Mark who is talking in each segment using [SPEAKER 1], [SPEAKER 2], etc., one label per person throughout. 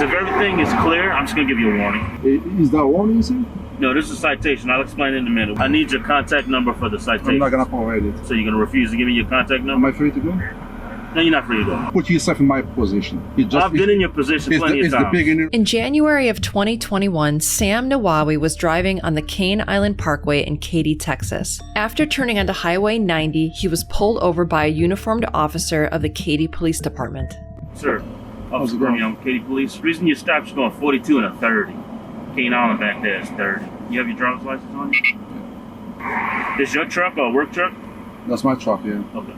[SPEAKER 1] If everything is clear, I'm just going to give you a warning.
[SPEAKER 2] Is that a warning, sir?
[SPEAKER 1] No, this is a citation. I'll explain in a minute. I need your contact number for the citation.
[SPEAKER 2] I'm not going to provide it.
[SPEAKER 1] So you're going to refuse to give me your contact number?
[SPEAKER 2] Am I free to go?
[SPEAKER 1] No, you're not free to go.
[SPEAKER 2] Put yourself in my position.
[SPEAKER 1] I've been in your position plenty of times.
[SPEAKER 3] In January of 2021, Sam Nawawi was driving on the Cane Island Parkway in Katy, Texas. After turning onto Highway 90, he was pulled over by a uniformed officer of the Katy Police Department.
[SPEAKER 1] Sir, Officer Graham, Katy Police. The reason you stopped is going 42 and a 30. Cane Island back there is 30. You have your driver's license on you? This your truck or a work truck?
[SPEAKER 2] That's my truck, yeah.
[SPEAKER 1] Okay.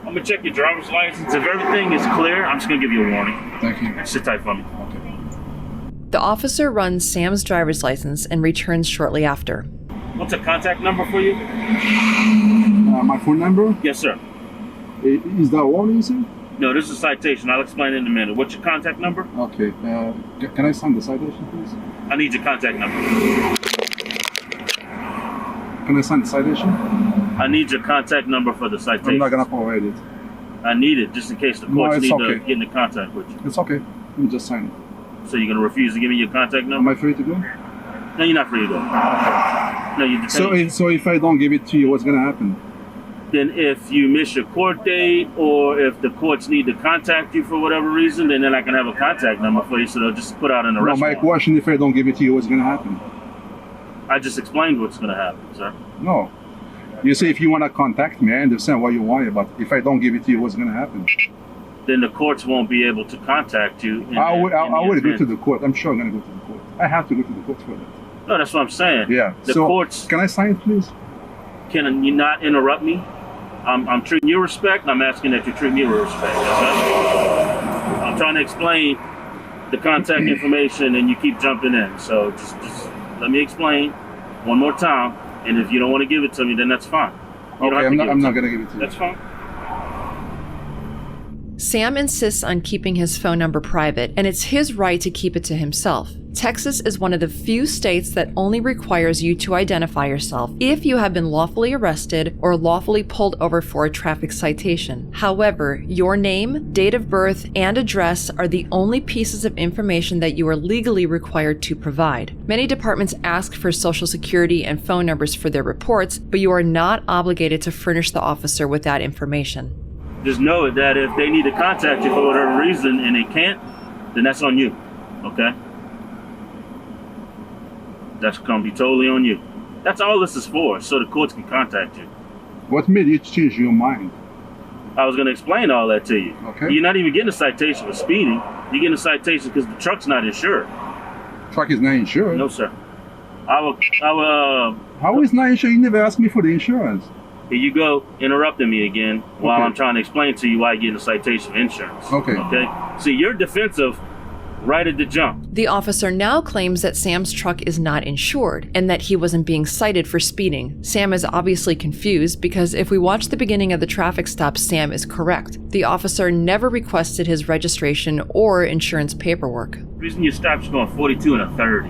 [SPEAKER 1] I'm going to check your driver's license. If everything is clear, I'm just going to give you a warning.
[SPEAKER 2] Thank you.
[SPEAKER 1] Sit tight for me.
[SPEAKER 2] Okay.
[SPEAKER 3] The officer runs Sam's driver's license and returns shortly after.
[SPEAKER 1] What's a contact number for you?
[SPEAKER 2] My phone number?
[SPEAKER 1] Yes, sir.
[SPEAKER 2] Is that a warning, sir?
[SPEAKER 1] No, this is a citation. I'll explain in a minute. What's your contact number?
[SPEAKER 2] Okay. Can I sign the citation, please?
[SPEAKER 1] I need your contact number.
[SPEAKER 2] Can I sign the citation?
[SPEAKER 1] I need your contact number for the citation.
[SPEAKER 2] I'm not going to provide it.
[SPEAKER 1] I need it just in case the courts need to get into contact with you.
[SPEAKER 2] It's okay. Let me just sign it.
[SPEAKER 1] So you're going to refuse to give me your contact number?
[SPEAKER 2] Am I free to go?
[SPEAKER 1] No, you're not free to go.
[SPEAKER 2] Okay.
[SPEAKER 1] No, you're detained.
[SPEAKER 2] So if I don't give it to you, what's going to happen?
[SPEAKER 1] Then if you miss your court date or if the courts need to contact you for whatever reason, then I can have a contact number for you so they'll just put out an arrest warrant.
[SPEAKER 2] My question, if I don't give it to you, what's going to happen?
[SPEAKER 1] I just explained what's going to happen, sir.
[SPEAKER 2] No. You say if you want to contact me, I understand what you want, but if I don't give it to you, what's going to happen?
[SPEAKER 1] Then the courts won't be able to contact you.
[SPEAKER 2] I will go to the court. I'm sure I'm going to go to the court. I have to go to the court for that.
[SPEAKER 1] No, that's what I'm saying.
[SPEAKER 2] Yeah.
[SPEAKER 1] The courts.
[SPEAKER 2] Can I sign it, please?
[SPEAKER 1] Can you not interrupt me? I'm treating you with respect, and I'm asking that you treat me with respect. Okay? I'm trying to explain the contact information, and you keep jumping in. So just let me explain one more time. And if you don't want to give it to me, then that's fine.
[SPEAKER 2] Okay, I'm not going to give it to you.
[SPEAKER 1] That's fine.
[SPEAKER 3] Sam insists on keeping his phone number private, and it's his right to keep it to himself. Texas is one of the few states that only requires you to identify yourself if you have been lawfully arrested or lawfully pulled over for a traffic citation. However, your name, date of birth, and address are the only pieces of information that you are legally required to provide. Many departments ask for social security and phone numbers for their reports, but you are not obligated to furnish the officer with that information.
[SPEAKER 1] Just know that if they need to contact you for whatever reason and they can't, then that's on you, okay? That's going to be totally on you. That's all this is for, so the courts can contact you.
[SPEAKER 2] What made you change your mind?
[SPEAKER 1] I was going to explain all that to you.
[SPEAKER 2] Okay.
[SPEAKER 1] You're not even getting a citation for speeding. You're getting a citation because the truck's not insured.
[SPEAKER 2] Truck is not insured?
[SPEAKER 1] No, sir.
[SPEAKER 2] How is not insured? You never asked me for the insurance.
[SPEAKER 1] Here you go, interrupting me again while I'm trying to explain to you why you're getting a citation for insurance. Okay? See, you're defensive right at the jump.
[SPEAKER 3] The officer now claims that Sam's truck is not insured and that he wasn't being cited for speeding. Sam is obviously confused because if we watch the beginning of the traffic stop, Sam is correct. The officer never requested his registration or insurance paperwork.
[SPEAKER 1] The reason you stopped is going 42 and a 30.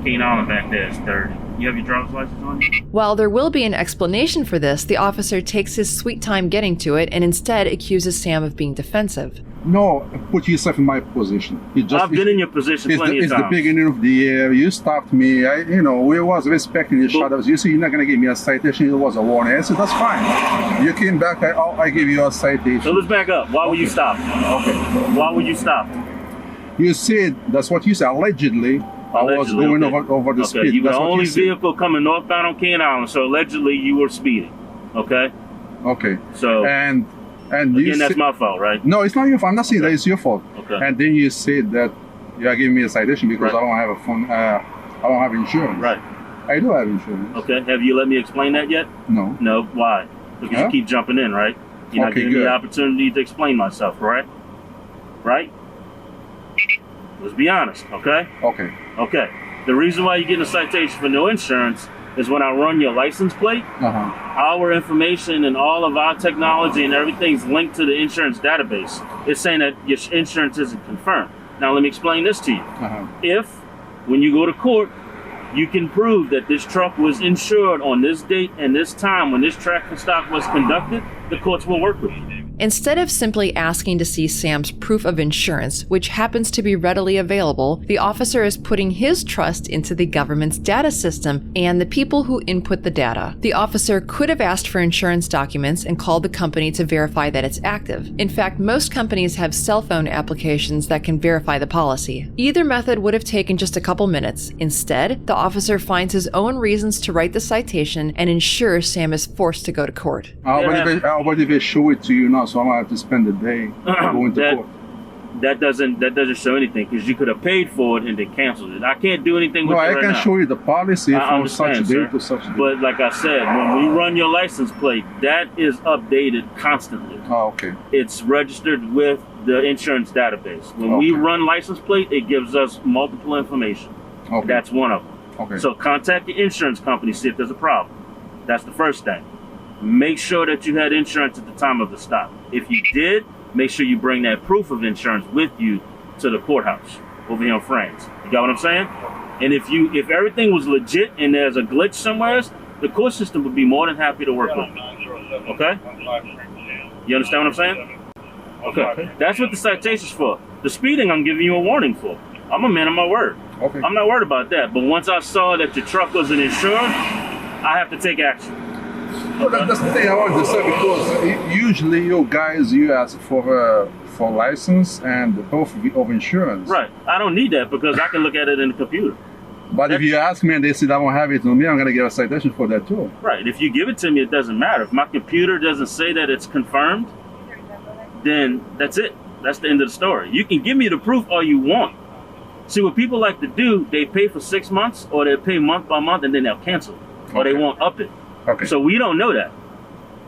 [SPEAKER 1] Cane Island back there is 30. You have your driver's license on you?
[SPEAKER 3] While there will be an explanation for this, the officer takes his sweet time getting to it and instead accuses Sam of being defensive.
[SPEAKER 2] No, put yourself in my position.
[SPEAKER 1] I've been in your position plenty of times.
[SPEAKER 2] It's the beginning of the year. You stopped me. We was respecting each other. You see, you're not going to give me a citation. It was a warning. I said, that's fine. You came back. I give you a citation.
[SPEAKER 1] So let's back up. Why were you stopped? Okay. Why were you stopped?
[SPEAKER 2] You said, that's what you said, allegedly. I was going over the speed.
[SPEAKER 1] You were the only vehicle coming northbound on Cane Island, so allegedly you were speeding. Okay?
[SPEAKER 2] Okay.
[SPEAKER 1] So
[SPEAKER 2] and
[SPEAKER 1] again, that's my fault, right?
[SPEAKER 2] No, it's not your fault. I'm not saying that it's your fault.
[SPEAKER 1] Okay.
[SPEAKER 2] And then you said that you are giving me a citation because I don't have a phone. I don't have insurance.
[SPEAKER 1] Right.
[SPEAKER 2] I do have insurance.
[SPEAKER 1] Okay. Have you let me explain that yet?
[SPEAKER 2] No.
[SPEAKER 1] No. Why? Because you keep jumping in, right? You're not giving me the opportunity to explain myself, right? Right? Let's be honest, okay?
[SPEAKER 2] Okay.
[SPEAKER 1] Okay. The reason why you're getting a citation for no insurance is when I run your license plate, our information and all of our technology and everything's linked to the insurance database. It's saying that your insurance isn't confirmed. Now let me explain this to you. If, when you go to court, you can prove that this truck was insured on this date and this time when this traffic stop was conducted, the courts will work with you.
[SPEAKER 3] Instead of simply asking to see Sam's proof of insurance, which happens to be readily available, the officer is putting his trust into the government's data system and the people who input the data. The officer could have asked for insurance documents and called the company to verify that it's active. In fact, most companies have cell phone applications that can verify the policy. Either method would have taken just a couple minutes. Instead, the officer finds his own reasons to write the citation and ensures Sam is forced to go to court.
[SPEAKER 2] How about if they show it to you now, so I'm gonna have to spend the day going to court?
[SPEAKER 1] That doesn't show anything, because you could have paid for it and then canceled it. I can't do anything with it right now.
[SPEAKER 2] No, I can show you the policy from such date to such date.
[SPEAKER 1] But like I said, when we run your license plate, that is updated constantly.
[SPEAKER 2] Oh, okay.
[SPEAKER 1] It's registered with the insurance database. When we run license plate, it gives us multiple information.
[SPEAKER 2] Okay.
[SPEAKER 1] That's one of them.
[SPEAKER 2] Okay.
[SPEAKER 1] So contact the insurance company, see if there's a problem. That's the first thing. Make sure that you had insurance at the time of the stop. If you did, make sure you bring that proof of insurance with you to the courthouse over here in France. You got what I'm saying? And if everything was legit and there's a glitch somewhere, the court system would be more than happy to work with you. Okay? You understand what I'm saying? Okay. That's what the citation's for. The speeding, I'm giving you a warning for. I'm a man of my word.
[SPEAKER 2] Okay.
[SPEAKER 1] I'm not worried about that. But once I saw that your truck wasn't insured, I have to take action.
[SPEAKER 2] Well, that's the thing I wanted to say, because usually you ask for license and proof of insurance.
[SPEAKER 1] Right. I don't need that because I can look at it in the computer.
[SPEAKER 2] But if you ask me and they say I don't have it on me, I'm going to get a citation for that too.
[SPEAKER 1] Right. If you give it to me, it doesn't matter. If my computer doesn't say that it's confirmed, then that's it. That's the end of the story. You can give me the proof all you want. See, what people like to do, they pay for 6 months, or they pay month by month, and then they'll cancel, or they won't up it.
[SPEAKER 2] Okay.
[SPEAKER 1] So we don't know that,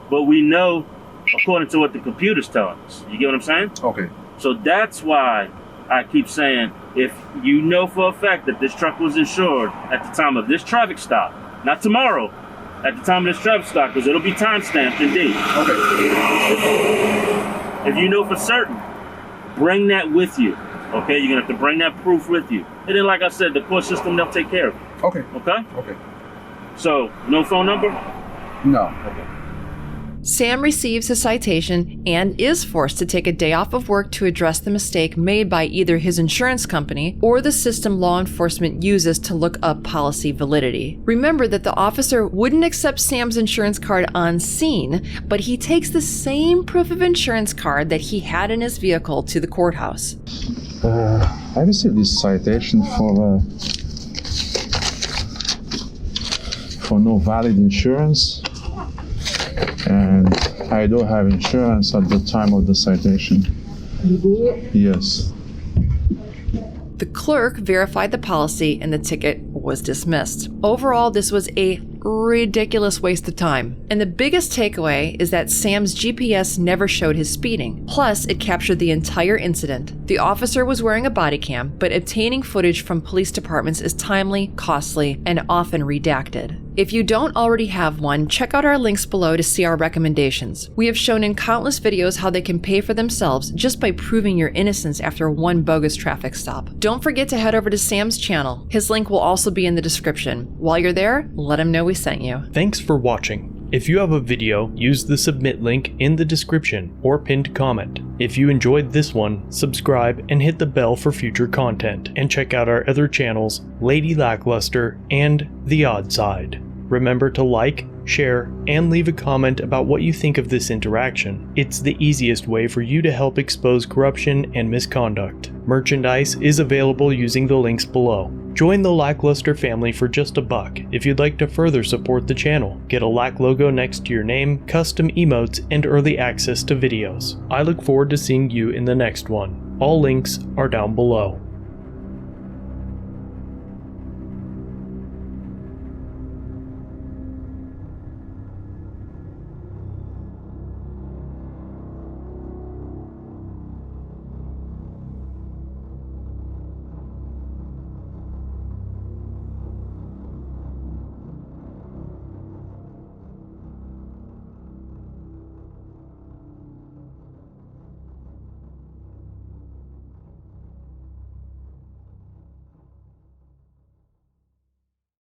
[SPEAKER 1] but we know according to what the computer's telling us. You get what I'm saying?
[SPEAKER 2] Okay.
[SPEAKER 1] So that's why I keep saying, if you know for a fact that this truck was insured at the time of this traffic stop, not tomorrow, at the time of this traffic stop, because it'll be time-stamped and date.
[SPEAKER 2] Okay.
[SPEAKER 1] If you know for certain, bring that with you. Okay, you're gonna have to bring that proof with you. And then, like I said, the court system, they'll take care of it.
[SPEAKER 2] Okay.
[SPEAKER 1] Okay?
[SPEAKER 2] Okay.
[SPEAKER 1] So, no phone number?
[SPEAKER 2] No. Okay.
[SPEAKER 3] Sam receives his citation and is forced to take a day off of work to address the mistake made by either his insurance company or the system law enforcement uses to look up policy validity. Remember that the officer wouldn't accept Sam's insurance card on scene, but he takes the same proof of insurance card that he had in his vehicle to the courthouse.
[SPEAKER 2] I received this citation for no valid insurance. And I don't have insurance at the time of the citation.
[SPEAKER 4] You did?
[SPEAKER 2] Yes.
[SPEAKER 3] The clerk verified the policy and the ticket was dismissed. Overall, this was a ridiculous waste of time. And the biggest takeaway is that Sam's GPS never showed his speeding. Plus, it captured the entire incident. The officer was wearing a body cam, but obtaining footage from police departments is timely, costly, and often redacted. If you don't already have one, check out our links below to see our recommendations. We have shown in countless videos how they can pay for themselves just by proving your innocence after one bogus traffic stop. Don't forget to head over to Sam's channel. His link will also be in the description. While you're there, let him know we sent you.
[SPEAKER 5] Thanks for watching. If you have a video, use the submit link in the description or pinned comment. If you enjoyed this one, subscribe and hit the bell for future content. And check out our other channels, Lady LackLuster and The Odd Side. Remember to like, share, and leave a comment about what you think of this interaction. It's the easiest way for you to help expose corruption and misconduct. Merchandise is available using the links below. Join the LackLuster family for just $1 if you'd like to further support the channel. Get a Lack logo next to your name, custom emotes, and early access to videos. I look forward to seeing you in the next one. All links are down below.